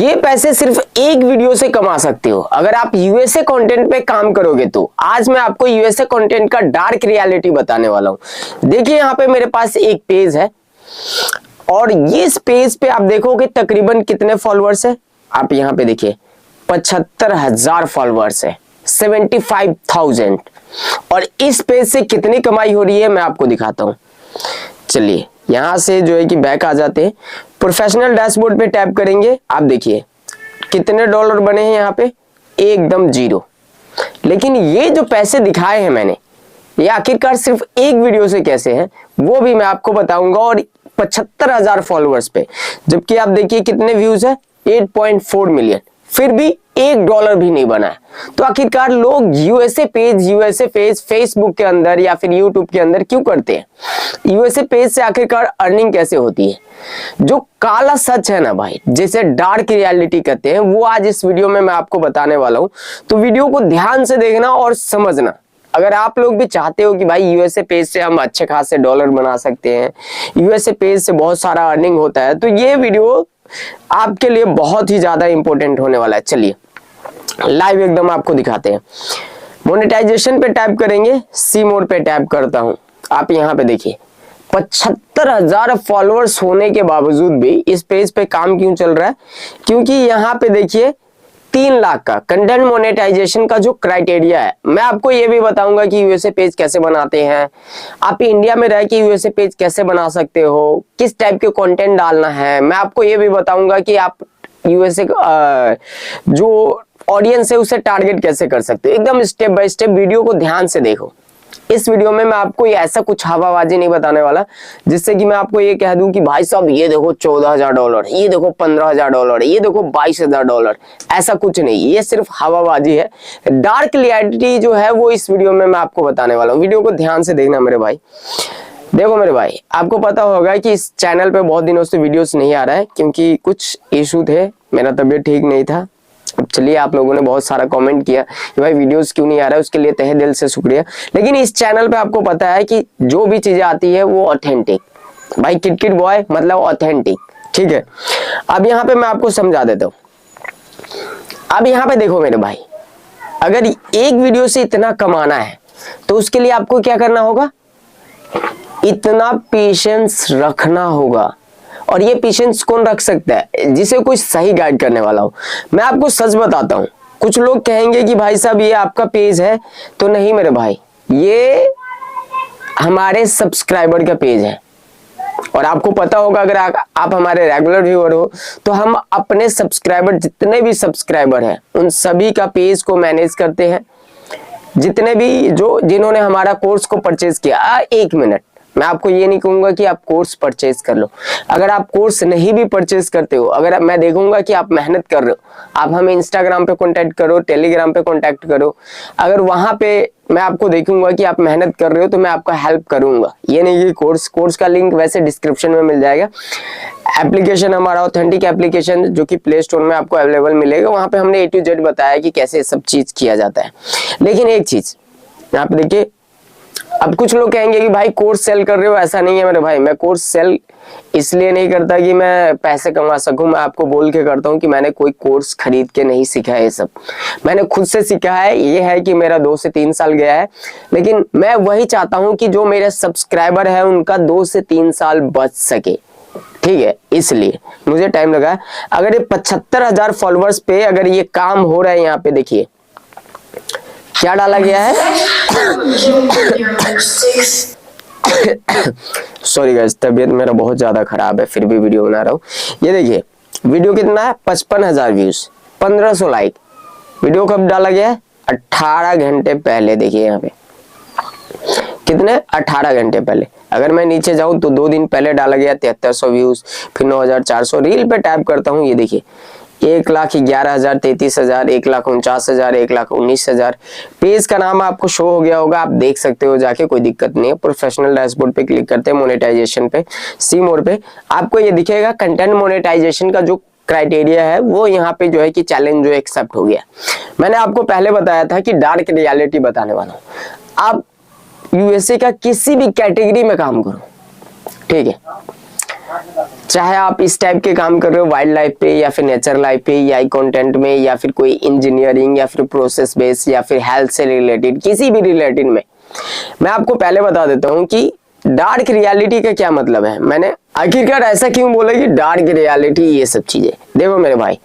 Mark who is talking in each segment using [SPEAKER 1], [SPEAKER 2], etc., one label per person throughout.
[SPEAKER 1] ये पैसे सिर्फ एक वीडियो से कमा सकते हो अगर आप यूएसए कंटेंट पे काम करोगे तो। आज मैं आपको यूएसए कंटेंट का डार्क रियलिटी बताने वाला हूं। देखिए यहाँ पे मेरे पास एक पेज है और इस पेज पे आप देखोगे तकरीबन कितने फॉलोअर्स है। आप यहाँ पे देखिए 75,000 फॉलोअर्स है, 75,000। और इस पेज से कितनी कमाई हो रही है मैं आपको दिखाता हूं। चलिए यहां से जो है कि बैक आ जाते हैं, प्रोफेशनल डैशबोर्ड पे टैप करेंगे। आप देखिए कितने डॉलर बने हैं यहाँ पे, एकदम 0। लेकिन ये जो पैसे दिखाए हैं मैंने, ये आखिरकार सिर्फ एक वीडियो से कैसे हैं वो भी मैं आपको बताऊंगा। और 75,000 फॉलोअर्स पे, जबकि आप देखिए कितने व्यूज है, 8.4 मिलियन, फिर भी $1 भी नहीं बना है। तो आखिरकार लोग यूएसए पेज फेसबुक के अंदर या फिर यूट्यूब के अंदर क्यों करते हैं? यूएसए पेज से आखिरकार अर्निंग कैसे होती है? जो काला सच है ना भाई, जिसे डार्क रियलिटी कहते हैं, वो आज इस वीडियो में मैं आपको बताने वाला हूं। तो वीडियो को ध्यान से देखना और समझना। अगर आप लोग भी चाहते हो कि भाई यूएसए पेज से हम अच्छे खासे डॉलर बना सकते हैं, यूएसए पेज से बहुत सारा अर्निंग होता है, तो ये वीडियो आपके लिए बहुत ही ज्यादा इंपॉर्टेंट होने वाला है। चलिए लाइव एकदम आपको दिखाते हैं। मोनेटाइजेशन पे टैप करेंगे, सी मोड पे टैप करता हूं। आप यहाँ पे देखिए 75,000 फॉलोअर्स होने के बावजूद भी इस पेज पे काम क्यों चल रहा है? क्योंकि यहाँ पे देखिए 3 लाख का कंटेंट मोनेटाइजेशन का जो क्राइटेरिया है। मैं आपको ये भी बताऊंगा कि यूएसए पेज कैसे बनाते हैं, आप इंडिया में रह के यूएसए पेज कैसे बना सकते हो, किस टाइप के कंटेंट डालना है। मैं आपको ये भी बताऊंगा कि आप यूएसए जो ऑडियंस है उसे टारगेट कैसे कर सकते हो। एकदम स्टेप बाय स्टेप वीडियो को ध्यान से देखो। इस वीडियो में मैं आपको ऐसा कुछ हवाबाजी नहीं बताने वाला जिससे कि मैं आपको ये कह दूं कि भाई साहब ये देखो $14,000, ये देखो $15,000, ये देखो $22,000। ऐसा कुछ नहीं, ये सिर्फ हवाबाजी है। डार्क रियलिटी जो है वो इस वीडियो में मैं आपको बताने वाला हूँ। वीडियो को ध्यान से देखना मेरे भाई। देखो मेरे भाई, आपको पता होगा कि इस चैनल पे बहुत दिनों से वीडियोस नहीं आ रहा है क्योंकि कुछ इशू थे, मेरा तबीयत ठीक नहीं था। चलिए आप लोगों ने बहुत सारा कमेंट किया कि भाई वीडियोस क्यों नहीं आ रहा है, उसके लिए तहे दिल से शुक्रिया। लेकिन इस चैनल पे आपको पता है कि जो भी चीजें आती है वो ऑथेंटिक, भाई किटकिट बॉय मतलब ऑथेंटिक, ठीक है। अब यहाँ पे मैं आपको समझा देता हूँ। अब यहाँ पे देखो मेरे भाई, अगर एक वीडियो से इतना कमाना है तो उसके लिए आपको क्या करना होगा, इतना पेशेंस रखना होगा। और ये पेशेंस कौन रख सकता है? जिसे कोई सही गाइड करने वाला हो। मैं आपको सच बताता हूँ, कुछ लोग कहेंगे कि भाई साहब ये आपका पेज है, तो नहीं मेरे भाई, ये हमारे सब्सक्राइबर का पेज है। और आपको पता होगा अगर आप हमारे रेगुलर व्यूअर हो तो हम अपने सब्सक्राइबर, जितने भी सब्सक्राइबर हैं उन सभी का पेज को मैनेज करते हैं। जितने भी जिन्होंने हमारा कोर्स को परचेज किया, 1 मिनट, मैं आपको ये नहीं कहूंगा कि आप कोर्स परचेज कर लो। अगर आप कोर्स नहीं भी परचेज करते हो, अगर मैं देखूंगा कि आप मेहनत कर रहे हो, आप हमें इंस्टाग्राम पे कांटेक्ट करो, टेलीग्राम पे कांटेक्ट करो। अगर वहां पे मैं आपको देखूंगा कि आप मेहनत कर रहे हो तो मैं आपका हेल्प करूंगा। ये नहीं कि कोर्स का लिंक वैसे डिस्क्रिप्शन में मिल जाएगा। एप्लीकेशन हमारा ऑथेंटिक एप्लीकेशन जो कि प्ले स्टोर में आपको अवेलेबल मिलेगा, वहां पे हमने A to Z बताया कि कैसे सब चीज किया जाता है। लेकिन एक चीज यहाँ पे देखिए, अब कुछ लोग कहेंगे कि भाई कोर्स सेल कर रहे हो। ऐसा नहीं है मेरे भाई, मैं कोर्स सेल इसलिए नहीं करता कि मैं पैसे कमा सकूं। मैं आपको बोल के करता हूं कि मैंने कोई कोर्स खरीद के नहीं सीखा है, ये सब मैंने खुद से सीखा है। ये है कि मेरा 2 से 3 साल गया है, लेकिन मैं वही चाहता हूं कि जो मेरे सब्सक्राइबर है उनका 2 से 3 साल बच सके, ठीक है। इसलिए मुझे टाइम लगा। अगर ये 75,000 फॉलोअर्स पे अगर ये काम हो रहा है, यहाँ पे देखिए क्या डाला गया है। सॉरी गाइस, तबीयत मेरा बहुत ज्यादा खराब है, फिर भी वीडियो बना रहा हूँ। ये देखिए वीडियो कितना है, 55,000 व्यूज, 1500 लाइक। वीडियो कब डाला गया है? 18 घंटे पहले। देखिए यहाँ पे कितने, 18 घंटे पहले। अगर मैं नीचे जाऊं तो 2 दिन पहले डाला गया 7300 व्यूज, फिर 9400। रील पे टैप करता हूँ, ये देखिए 1,11,000, 33,000, 1,49,000, 1,19,000। पेज का नाम आपको शो हो गया होगा, आप देख सकते हो जाके, कोई दिक्कत नहीं है। प्रोफेशनल डैशबोर्ड पे क्लिक करते हैं, मोनेटाइजेशन पे, सी मोड पे आपको ये दिखेगा। कंटेंट मोनेटाइजेशन का जो क्राइटेरिया है वो यहाँ पे जो है कि चैलेंज जो एक्सेप्ट हो गया। मैंने आपको पहले बताया था कि डार्क रियलिटी बताने वाला हूँ। आप यूएसए का किसी भी कैटेगरी में काम करो, ठीक है। चाहे आप इस टाइप के काम कर रहे हो वाइल्ड लाइफ पे या फिर नेचर लाइफ पे या कंटेंट में या फिर कोई इंजीनियरिंग या फिर प्रोसेस बेस्ड या फिर हेल्थ से रिलेटेड किसी भी रिलेटेड में, मैं आपको पहले बता देता हूँ कि डार्क रियलिटी का क्या मतलब है। मैंने आखिरकार ऐसा क्यों बोला कि डार्क रियलिटी ये सब चीजें। देखो मेरे भाई,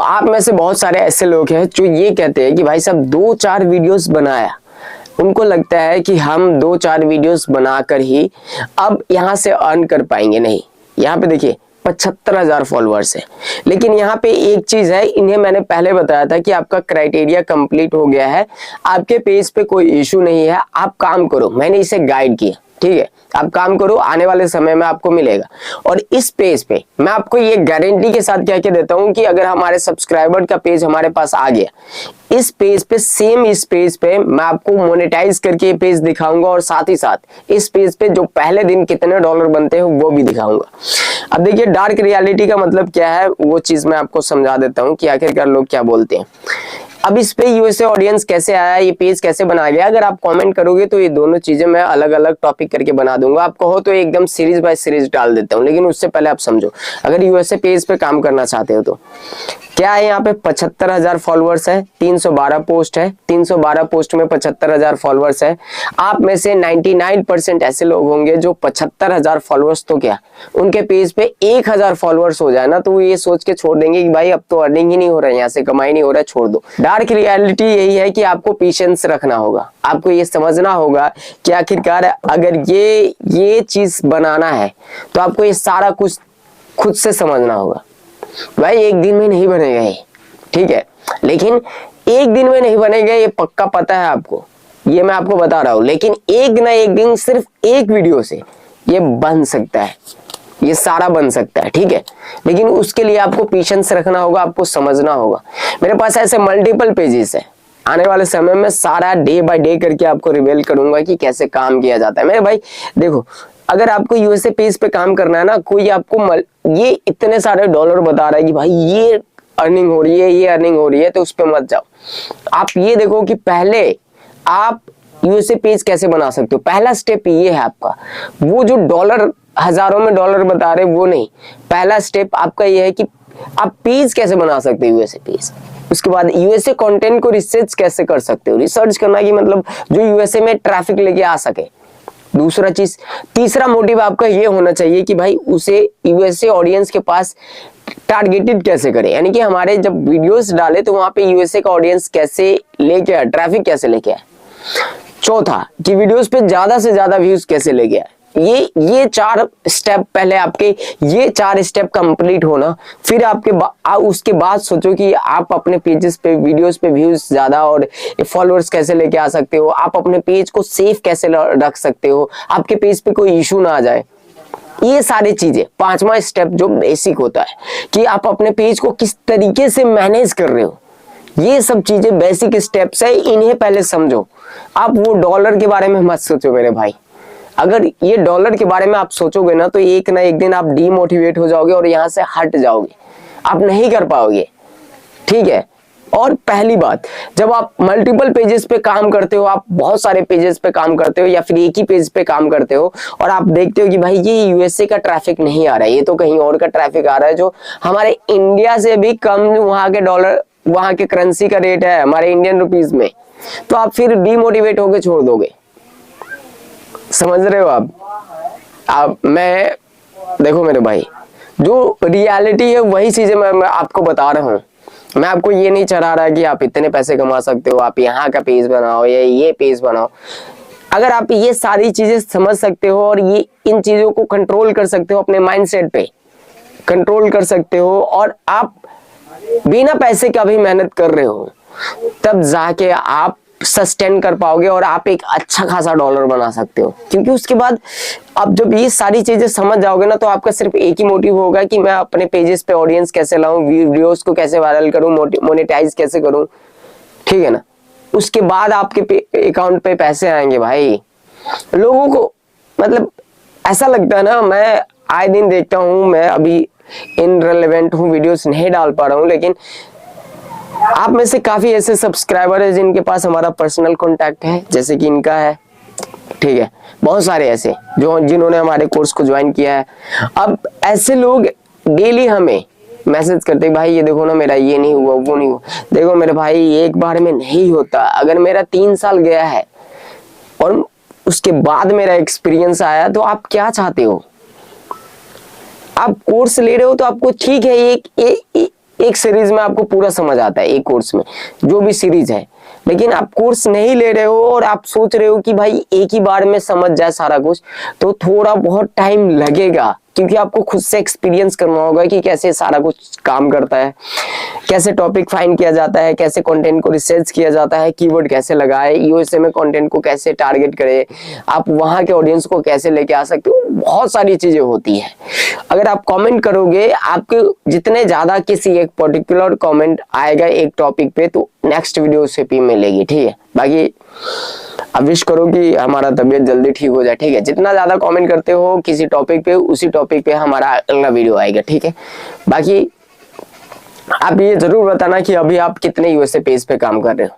[SPEAKER 1] आप में से बहुत सारे ऐसे लोग हैं जो ये कहते हैं कि भाई साहब 2-4 वीडियोस बनाया, उनको लगता है कि हम 2-4 वीडियोस बनाकर ही अब यहाँ से अर्न कर पाएंगे। नहीं, यहाँ पे देखिए 75,000 फॉलोअर्स है, लेकिन यहाँ पे एक चीज है, इन्हें मैंने पहले बताया था कि आपका क्राइटेरिया कंप्लीट हो गया है, आपके पेज पे कोई इशू नहीं है, आप काम करो। मैंने इसे गाइड किया, ठीक है, आप काम करो, आने वाले समय में आपको मिलेगा। और इस पेज पे मैं आपको ये गारंटी के साथ कह के देता हूं कि अगर हमारे सब्सक्राइबर का पेज हमारे पास आ गया, इस पेज पे सेम इस पेज पे मैं आपको मोनेटाइज करके पेज दिखाऊंगा और साथ ही साथ इस पेज पे जो पहले दिन कितने डॉलर बनते हैं वो भी दिखाऊंगा। अब देखिए डार्क रियलिटी का मतलब क्या है, वो चीज मैं आपको समझा देता हूँ कि आखिरकार लोग क्या बोलते हैं। अब इस पे यूएसए ऑडियंस कैसे आया, ये पेज कैसे बना गया, अगर आप कमेंट करोगे तो ये दोनों चीजें मैं अलग अलग टॉपिक करके बना दूंगा। आप कहो तो एकदम सीरीज बाय सीरीज डाल देता हूँ, लेकिन उससे पहले आप समझो, अगर यूएसए पेज पे काम करना चाहते हो तो क्या है, यहाँ पे 75,000 फॉलोअर्स है, 312 पोस्ट है, 312 पोस्ट में 75,000 फॉलोअर्स है। आप में से 99% ऐसे लोग होंगे जो 75,000 फॉलोअर्स तो क्या, उनके पेज पे 1,000 फॉलोअर्स हो जाए ना तो वो ये सोच के छोड़ देंगे कि भाई अब तो अर्निंग ही नहीं हो रहा है, यहाँ से कमाई नहीं हो रहा है, छोड़ दो। डार्क रियलिटी यही है कि आपको पेशेंस रखना होगा, आपको ये समझना होगा कि आखिरकार अगर ये चीज बनाना है तो आपको ये सारा कुछ खुद से समझना होगा। भाई एक दिन में नहीं बनेगा ये, ठीक है, लेकिन एक दिन में नहीं बनेगा ये पक्का पता है आपको, ये मैं आपको बता रहा हूं। लेकिन एक ना एक दिन सिर्फ एक वीडियो से ये बन सकता है, ये सारा बन सकता है, ठीक है, लेकिन उसके लिए आपको पेशेंस रखना होगा, आपको समझना होगा। मेरे पास ऐसे मल्टीपल पेजेस है, आने वाले समय में सारा डे बाय डे करके आपको रिवील करूंगा कि कैसे काम किया जाता है। मेरे भाई देखो, अगर आपको यूएसए पेज पे काम करना है ना, कोई आपको ये इतने सारे डॉलर बता रहा है कि भाई ये अर्निंग हो रही है, ये अर्निंग हो रही है, तो उस पे मत जाओ। आप ये देखो कि पहले आप यूएसए पेज कैसे बना सकते हो। पहला स्टेप ये है आपका, वो जो डॉलर हजारों में डॉलर बता रहे वो नहीं, पहला स्टेप आपका ये है कि आप पेज कैसे बना सकते हो यूएसए पेज। उसके बाद यूएसए कंटेंट को रिसर्च कैसे कर सकते हो। रिसर्च करना की मतलब जो यूएसए में ट्रैफिक लेके आ सके। दूसरा चीज, तीसरा मोटिव आपका ये होना चाहिए कि भाई उसे यूएसए ऑडियंस के पास टारगेटेड कैसे करे, यानी कि हमारे जब वीडियोस डाले तो वहां पे यूएसए का ऑडियंस कैसे लेके आए, ट्रैफिक कैसे लेके आए। चौथा कि वीडियोस पे ज्यादा से ज्यादा व्यूज कैसे लेके आए। ये 4 स्टेप पहले आपके, ये 4 स्टेप कंप्लीट होना, फिर आपके उसके बाद सोचो कि आप अपने पेजेस पे वीडियोस पे व्यूज ज्यादा और फॉलोअर्स कैसे लेके आ सकते हो, आप अपने पेज को सेफ कैसे रख सकते हो, आपके पेज पे कोई इशू ना आ जाए। ये सारी चीजें, 5वां स्टेप जो बेसिक होता है कि आप अपने पेज को किस तरीके से मैनेज कर रहे हो, ये सब चीजें बेसिक स्टेप्स है, इन्हें पहले समझो। आप वो डॉलर के बारे में मत सोचो मेरे भाई, अगर ये डॉलर के बारे में आप सोचोगे ना तो एक ना एक दिन आप डीमोटिवेट हो जाओगे और यहाँ से हट जाओगे, आप नहीं कर पाओगे, ठीक है। और पहली बात, जब आप मल्टीपल पेजेस पे काम करते हो, आप बहुत सारे पेजेस पे काम करते हो या फिर एक ही पेज पे काम करते हो और आप देखते हो कि भाई ये यूएसए का ट्रैफिक नहीं आ रहा है, ये तो कहीं और का ट्रैफिक आ रहा है जो हमारे इंडिया से भी कम वहां के डॉलर, वहां के करेंसी का रेट है हमारे इंडियन रुपीज में, तो आप फिर डीमोटिवेट होकर छोड़ दोगे। समझ रहे हो आप मैं देखो मेरे भाई, जो रियलिटी है वही चीजें मैं आपको बता रहा हूँ। मैं आपको ये नहीं चढ़ा रहा कि आप इतने पैसे कमा सकते हो, आप यहाँ का पेज बनाओ या ये पेज बनाओ। अगर आप ये सारी चीजें समझ सकते हो और ये इन चीजों को कंट्रोल कर सकते हो, अपने माइंडसेट पे कंट्रोल कर सकते हो और आप बिना पैसे का भी मेहनत कर रहे हो, तब जाके आप सस्टेन कर पाओगे और आप एक अच्छा खासा डॉलर बना सकते हो। क्योंकि उसके बाद आप जब ये सारी चीजें समझ जाओगे ना तो आपका सिर्फ एक ही मोटिव होगा कि मैं अपने पेजेस पे ऑडियंस कैसे लाऊं, वीडियोस को कैसे वायरल करूं, मोनेटाइज कैसे करूं, ठीक है ना। उसके बाद आपके अकाउंट पे पैसे आएंगे भाई। लोगों को मतलब ऐसा लगता है ना, मैं आए दिन देखता हूं, मैं अभी इनरिलेवेंट हूं, वीडियोस नहीं डाल पा रहा हूं, लेकिन आप में से काफी ऐसे सब्सक्राइबर है जिनके पास हमारा पर्सनल कांटेक्ट है, जैसे कि इनका है, ठीक है, बहुत सारे ऐसे जो जिन्होंने हमारे कोर्स को ज्वाइन किया है। अब ऐसे लोग डेली हमें मैसेज करते भाई ये देखो ना मेरा ये नहीं हुआ वो नहीं हुआ। देखो मेरे भाई एक बार में नहीं होता। अगर मेरा 3 साल गया है और उसके बाद मेरा एक्सपीरियंस आया तो आप क्या चाहते हो? आप कोर्स ले रहे हो तो आपको ठीक है एक सीरीज में आपको पूरा समझ आता है, एक कोर्स में जो भी सीरीज है। लेकिन आप कोर्स नहीं ले रहे हो और आप सोच रहे हो कि भाई एक ही बार में समझ जाए सारा कुछ, तो थोड़ा बहुत टाइम लगेगा, क्योंकि आपको खुद से एक्सपीरियंस करना होगा कि कैसे सारा कुछ काम करता है, कैसे टॉपिक फाइंड किया जाता है, कैसे कंटेंट को रिसर्च किया जाता है, कीवर्ड कैसे लगाए, यूएसए में कंटेंट को कैसे टारगेट करे, आप वहां के ऑडियंस को कैसे लेके आ सकते हो। बहुत सारी चीजें होती है। अगर आप कमेंट करोगे, आपके जितने ज्यादा किसी एक पर्टिकुलर कमेंट आएगा एक टॉपिक पे, तो नेक्स्ट वीडियो उसे भी मिलेगी। ठीक है, बाकी अब विश करो कि हमारा तबीयत जल्दी ठीक हो जाए। ठीक है, जितना ज्यादा कमेंट करते हो किसी टॉपिक पे, उसी टॉपिक पे हमारा अगला वीडियो आएगा। ठीक है, बाकी आप ये जरूर बताना कि अभी आप कितने यूएसए पेज पे काम कर रहे हो।